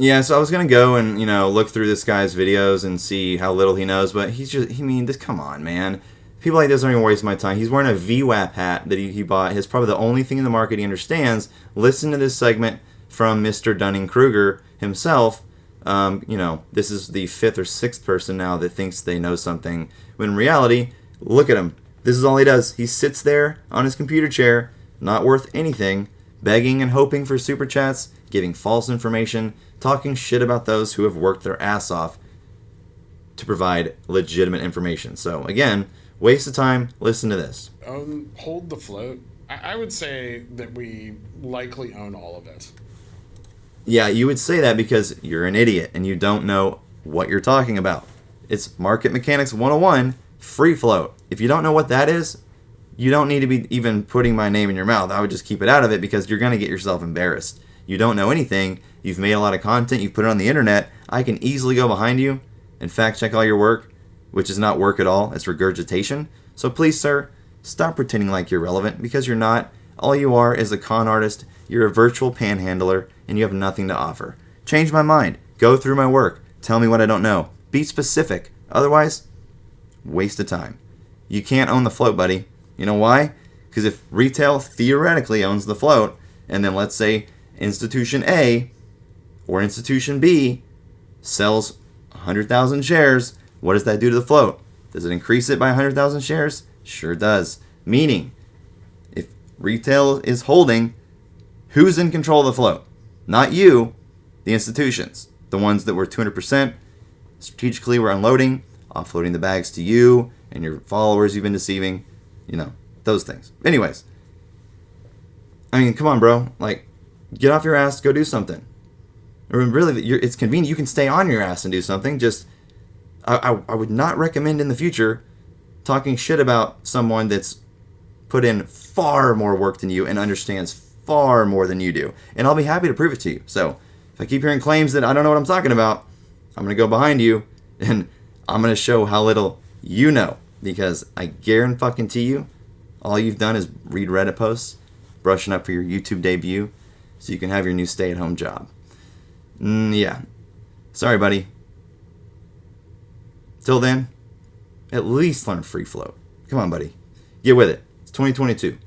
Yeah, so I was gonna go and look through this guy's videos and see how little he knows, but he's just—I mean, this. Come on, man. People like this don't even waste my time. He's wearing a VWAP hat that he bought. It's probably the only thing in the market he understands. Listen to this segment from Mr. Dunning-Kruger himself. This is the fifth or sixth person now that thinks they know something. When in reality, look at him. This is all he does. He sits there on his computer chair, not worth anything, begging and hoping for super chats, giving false information, talking shit about those who have worked their ass off to provide legitimate information. So again, waste of time. Listen to this. Hold the float. I would say that we likely own all of it. Yeah, you would say that because you're an idiot and you don't know what you're talking about. It's Market Mechanics 101, free float. If you don't know what that is, you don't need to be even putting my name in your mouth. I would just keep it out of it because you're going to get yourself embarrassed. You don't know anything. You've made a lot of content. You've put it on the internet. I can easily go behind you and fact check all your work, which is not work at all. It's regurgitation. So please, sir, stop pretending like you're relevant because you're not. All you are is a con artist. You're a virtual panhandler, and you have nothing to offer. Change my mind. Go through my work. Tell me what I don't know. Be specific. Otherwise, waste of time. You can't own the float, buddy. You know why? Because if retail theoretically owns the float, and then let's say institution A or institution B sells 100,000 shares, what does that do to the float? Does it increase it by 100,000 shares? Sure does. Meaning, if retail is holding, who's in control of the float? Not you, the institutions. The ones that were 200%. Strategically, we're unloading, offloading the bags to you and your followers you've been deceiving. Those things. Anyways, I mean, come on, bro. Get off your ass, go do something. Or really, it's convenient. You can stay on your ass and do something. Just, I would not recommend in the future talking shit about someone that's put in far more work than you and understands far more than you do. And I'll be happy to prove it to you. So, if I keep hearing claims that I don't know what I'm talking about, I'm going to go behind you and I'm going to show how little you know. Because I guarantee you, all you've done is read Reddit posts, brushing up for your YouTube debut, so you can have your new stay-at-home job. Yeah. Sorry, buddy. Till then, at least learn free float. Come on, buddy. Get with it. It's 2022.